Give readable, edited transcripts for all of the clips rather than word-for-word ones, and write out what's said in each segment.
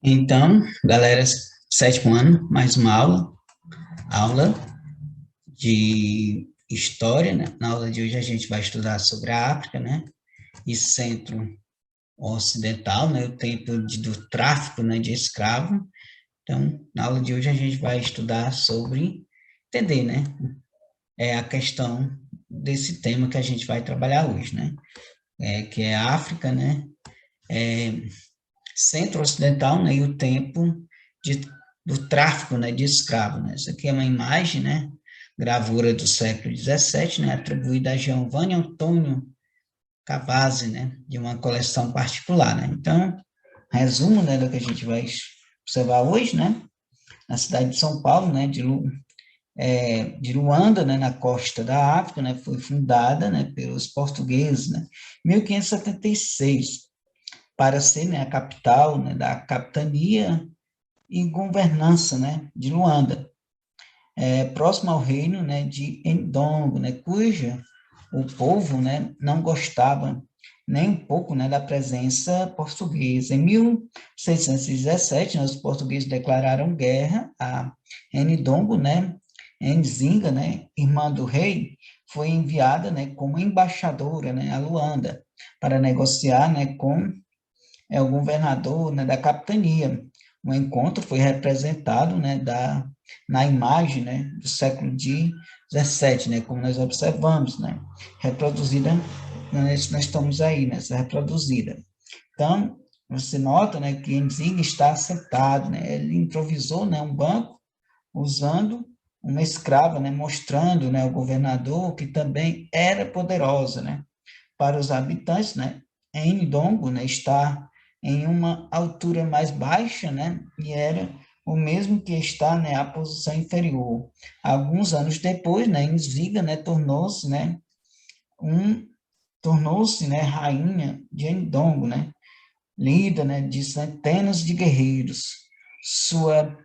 Então, galera, sétimo ano, mais uma aula de história, né? Na aula de hoje a gente vai estudar sobre a África, né? E centro-ocidental, né? O tempo do tráfico, né? De escravo. Então, na aula de hoje a gente vai estudar sobre, entender, né? É a questão desse tema que a gente vai trabalhar hoje, né? Que é a África, né? Centro-ocidental, né, e o tempo de, do tráfico, né, de escravos, né. Isso aqui é uma imagem, né, gravura do século XVII, né, atribuída a Giovanni Antônio Cavazzi, né, de uma coleção particular, né. Então, resumo, né, do que a gente vai observar hoje, né, na cidade de São Paulo, né, de Luanda, né, na costa da África, né, foi fundada, né, pelos portugueses, né, em 1576, para ser, né, a capital, né, da capitania e governança, né, de Luanda, próximo ao reino, né, de Ndongo, né, cuja o povo, né, não gostava nem um pouco, né, da presença portuguesa. Em 1617, né, os portugueses declararam guerra a Ndongo, né, Nzinga, né, irmã do rei, foi enviada, né, como embaixadora, né, a Luanda para negociar, né, com o governador, né, da capitania. O encontro foi representado, né, na imagem, né, do século XVII, né, como nós observamos, né, reproduzida, nós estamos aí nessa reproduzida. Então, você nota, né, que Nzinga está sentado, né, ele improvisou, né, um banco usando uma escrava, né, mostrando, né, ao governador que também era poderosa, né, para os habitantes, né, Ndongo, né, está em uma altura mais baixa, né, e era o mesmo que está, né, a posição inferior. Alguns anos depois, né, Nziga, né, um tornou-se, né, rainha de Ndongo, né, líder, né, de centenas de guerreiros. Sua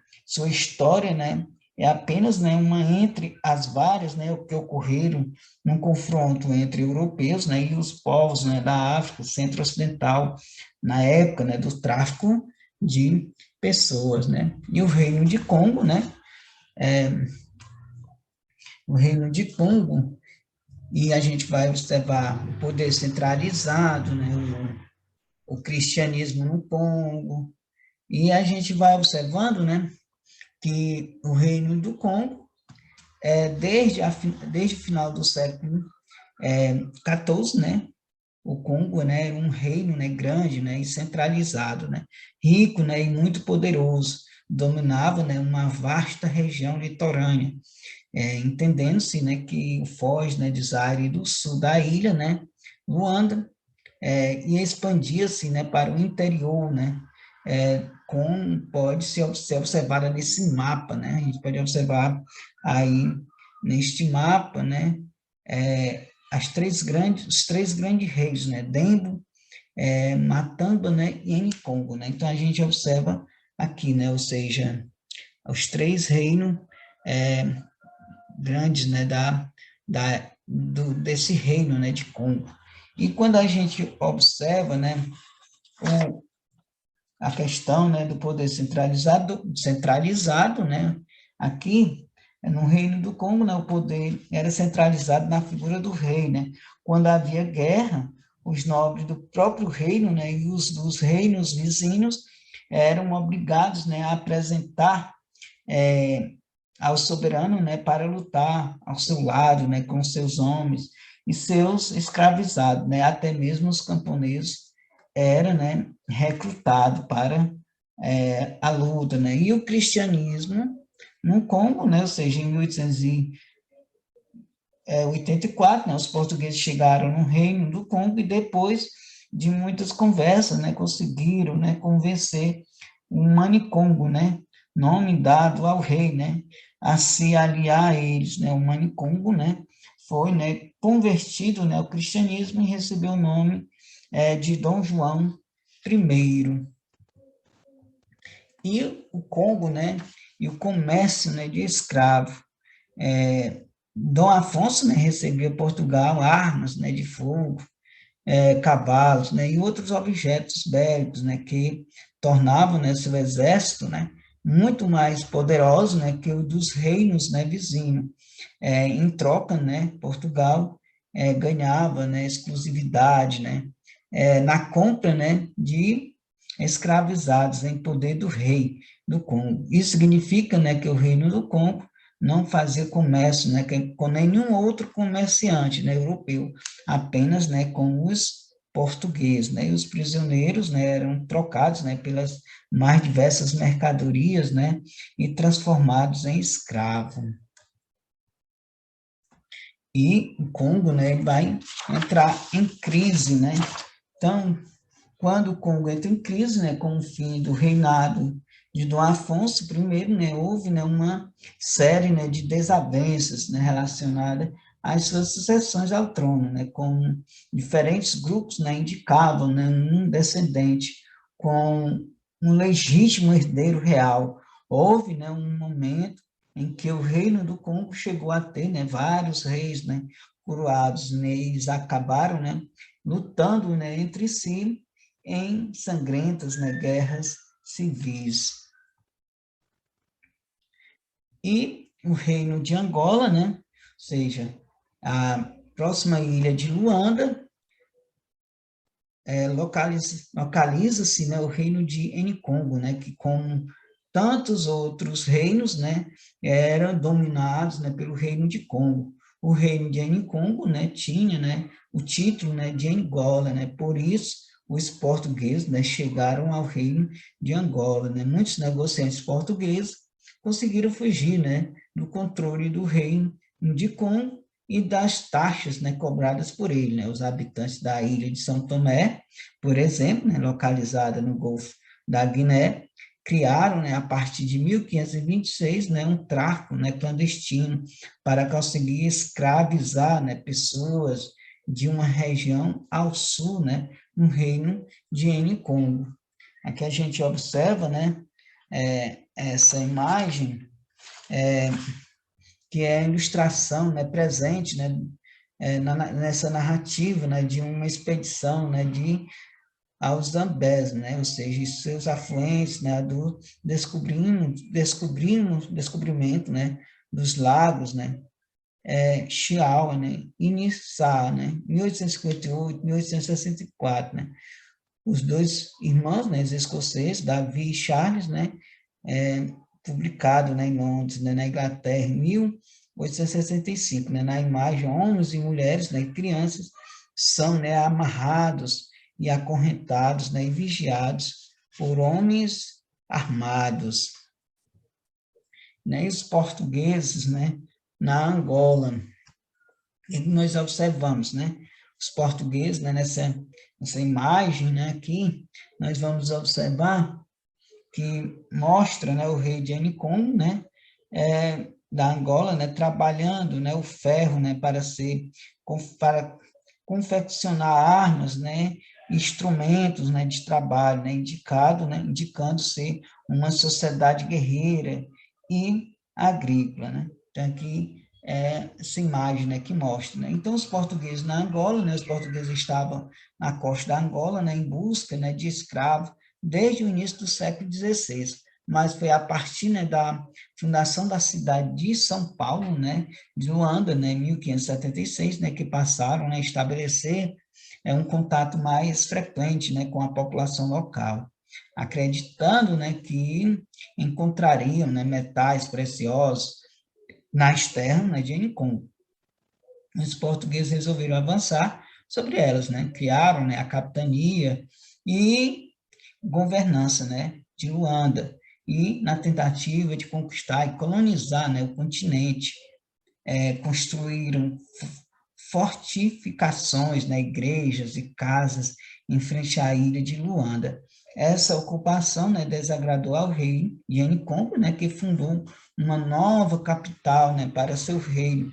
história, né, é apenas, né, uma entre as várias, né, que ocorreram num confronto entre europeus, né, e os povos, né, da África Centro-Ocidental na época, né, do tráfico de pessoas, né. E o Reino de Congo, né, o Reino de Congo, e a gente vai observar o poder centralizado, né, o cristianismo no Congo, e a gente vai observando, né, que o Reino do Congo, desde o final do século XIV, né, o Congo, né, era um reino, né, grande, né, e centralizado, né, rico, né, e muito poderoso, dominava, né, uma vasta região litorânea, entendendo-se, né, que o Foz, né, de Zaire do sul da ilha, né, Luanda, e expandia-se, né, para o interior, né, como pode ser observada nesse mapa, né, a gente pode observar aí neste mapa, né, os três grandes reis, né, Dembo, Matamba, né, e Nkongo, né, então a gente observa aqui, né, ou seja, os três reinos grandes, né, desse reino, né, de Congo. E quando a gente observa, né, a questão, né, do poder centralizado, né, aqui no Reino do Congo, né, o poder era centralizado na figura do rei, né, quando havia guerra, os nobres do próprio reino, né, e os dos reinos vizinhos eram obrigados, né, a apresentar ao soberano, né, para lutar ao seu lado, né, com seus homens e seus escravizados, né, até mesmo os camponeses eram, né, recrutados para a luta, né, e o cristianismo no Congo, né, ou seja, em 1884, né, os portugueses chegaram no Reino do Congo e depois de muitas conversas, né, conseguiram, né, convencer o Manicongo, né, nome dado ao rei, né, a se aliar a eles, né, o Manicongo, né, foi, né, convertido, né, ao cristianismo e recebeu o nome de Dom João I. E o Congo, né, e o comércio, né, de escravo. Dom Afonso, né, recebia Portugal armas, né, de fogo, cavalos, né, e outros objetos bélicos, né, que tornavam, né, seu exército, né, muito mais poderoso, né, que o dos reinos, né, vizinhos. Em troca, né, Portugal ganhava, né, exclusividade, né, na compra, né, de escravizados em poder do rei do Congo. Isso significa, né, que o reino do Congo não fazia comércio, né, com nenhum outro comerciante, né, europeu, apenas, né, com os portugueses, né, e os prisioneiros, né, eram trocados, né, pelas mais diversas mercadorias, né, e transformados em escravos. E o Congo, né, vai entrar em crise, né? Então, quando o Congo entra em crise, né, com o fim do reinado de Dom Afonso I, né, houve, né, uma série, né, de desavenças, né, relacionadas às suas sucessões ao trono, né, com diferentes grupos, né, indicavam, né, um descendente com um legítimo herdeiro real. Houve, né, um momento em que o reino do Congo chegou a ter, né, vários reis, né, coroados, né, eles acabaram, né, lutando, né, entre si em sangrentas, né, guerras civis. E o reino de Angola, né, ou seja, a próxima ilha de Luanda, localiza-se, né, o reino de Enicongo, né, que como tantos outros reinos, né, eram dominados, né, pelo reino de Congo. O reino de Enicongo, né, tinha, né, o título, né, de Angola, né, por isso os portugueses, né, chegaram ao reino de Angola, né, muitos negociantes portugueses conseguiram fugir, né, do controle do reino de Congo e das taxas, né, cobradas por ele, né, os habitantes da ilha de São Tomé, por exemplo, né, localizada no Golfo da Guiné, criaram, né, a partir de 1526, né, um tráfico, né, clandestino para conseguir escravizar, né, pessoas de uma região ao sul, né, no reino de Enicongo. Aqui a gente observa, né, essa imagem, que é a ilustração, né, presente, né, nessa narrativa, né, de uma expedição, né, aos Zambés, né, ou seja, seus afluentes, né, do descobrimento, né, dos lagos, né, Chiaua, né, Inissá, né, 1858, 1864, né, os dois irmãos, né, escoceses, Davi e Charles, né, é, publicado, né, em Londres, né, na Inglaterra, em 1865, né, na imagem, homens e mulheres, né, crianças, são, né, amarrados e acorrentados, né, e vigiados por homens armados, né, e os portugueses, né, na Angola, e nós observamos, né, os portugueses, né, nessa imagem, né, aqui, nós vamos observar que mostra, né, o rei de Enicongo, né, da Angola, né, trabalhando, né, o ferro, né, para confeccionar armas, né, instrumentos, né, de trabalho, né, indicando ser uma sociedade guerreira e agrícola, né. Então aqui essa imagem, né, que mostra, né. Então os portugueses na Angola, né, os portugueses estavam na costa da Angola, né, em busca, né, de escravos desde o início do século XVI, mas foi a partir, né, da fundação da cidade de São Paulo, né, de Luanda, né, em 1576, né, que passaram, né, a estabelecer um contato mais frequente, né, com a população local, acreditando, né, que encontrariam, né, metais preciosos nas terras, né, de Enicongo. Os portugueses resolveram avançar sobre elas, né, criaram, né, a capitania e governança, né, de Luanda, e na tentativa de conquistar e colonizar, né, o continente, construíram fortificações, né, igrejas e casas em frente à ilha de Luanda. Essa ocupação, né, desagradou ao rei Enicongo, né, que fundou uma nova capital, né, para seu reino,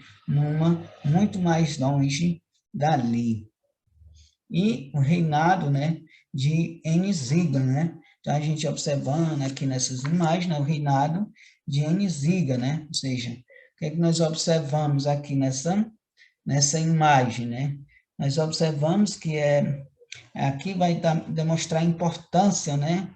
muito mais longe dali. E o reinado, né, de Eniziga, né? Então, a gente observando aqui nessas imagens, né, o reinado de Eniziga, né? Ou seja, o que é que nós observamos aqui nessa imagem, né? nós observamos que aqui vai demonstrar a importância, né,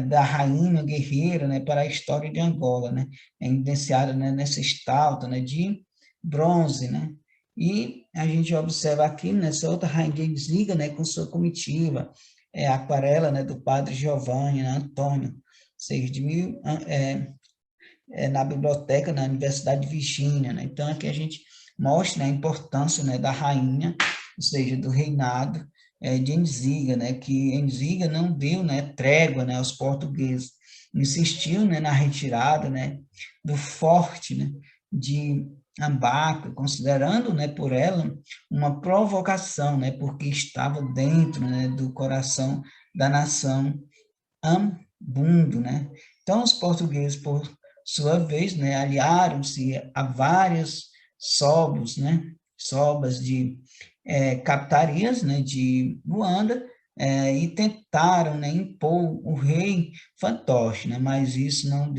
da rainha guerreira, né, para a história de Angola, né, é evidenciada, né, nessa estátua, né, de bronze, né, e a gente observa aqui nessa outra rainha de Enziga, né, com sua comitiva, aquarela, né, do padre Giovanni, né, Antônio, ou seja, na biblioteca na Universidade de Virgínia, né, então aqui a gente mostra, né, a importância, né, da rainha, ou seja, do reinado de Enziga, né, que Enziga não deu, né, trégua, né, aos portugueses, insistiu, né, na retirada, né, do forte, né, de Ambaco, considerando, né, por ela uma provocação, né, porque estava dentro, né, do coração da nação Ambundo, né? Então os portugueses, por sua vez, né, aliaram-se a vários sobos, né, sobas de capitarias, né, de Luanda, e tentaram, né, impor o rei fantoche, né, mas isso não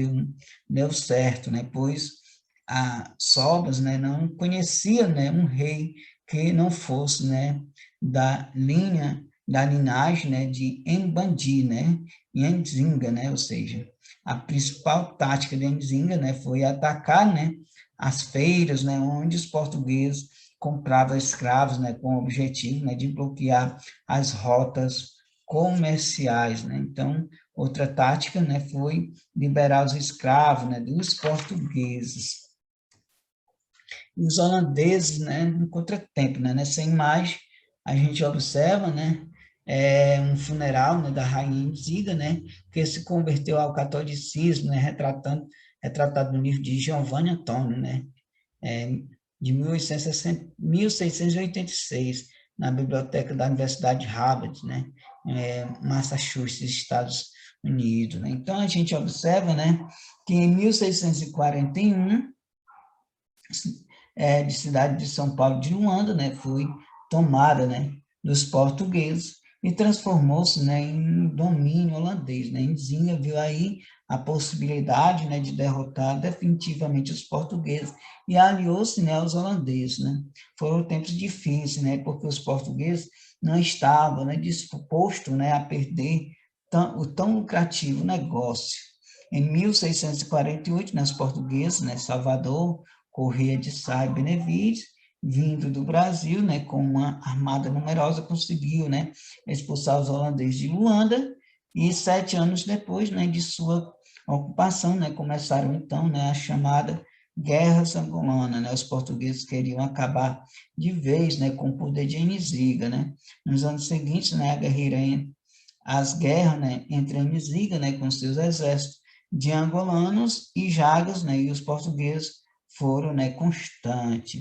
deu certo, né, pois a Sobas, né, não conhecia, né, um rei que não fosse, né, da linhagem, né, de Embandi, né, e Nzinga, né, ou seja, a principal tática de Nzinga, né, foi atacar, né, as feiras, né, onde os portugueses compravam escravos, né, com o objetivo, né, de bloquear as rotas comerciais, né. Então, outra tática, né, foi liberar os escravos, né, dos portugueses. E os holandeses, né, no contratempo, né, nessa imagem a gente observa, né, um funeral, né, da rainha Enzida, né, que se converteu ao catolicismo, né, retratado no livro de Giovanni Antônio, né, é, de 1686, na biblioteca da Universidade de Harvard, né, Massachusetts, Estados Unidos, né. Então a gente observa, né, que em 1641 de cidade de São Paulo de Luanda, né, foi tomada, né, dos portugueses e transformou-se, né, em domínio holandês, né. Nzinga viu aí a possibilidade, né, de derrotar definitivamente os portugueses e aliou-se, né, aos holandeses, né. Foram tempos difíceis, né, porque os portugueses não estavam, né, dispostos, né, a perder o tão lucrativo negócio. Em 1648, né, os portugueses, né, Salvador, Correia de Sá e Benevides, vindo do Brasil, né, com uma armada numerosa, conseguiu, né, expulsar os holandeses de Luanda, e 7 anos depois, né, de sua ocupação, né, começaram então, né, a chamada Guerra Angolana, né, os portugueses queriam acabar de vez, né, com o poder de Nzinga, né. Nos anos seguintes, né, as guerras, né, entre Nzinga, né, com seus exércitos de angolanos e Jagas, né, e os portugueses foram, né, constantes, né.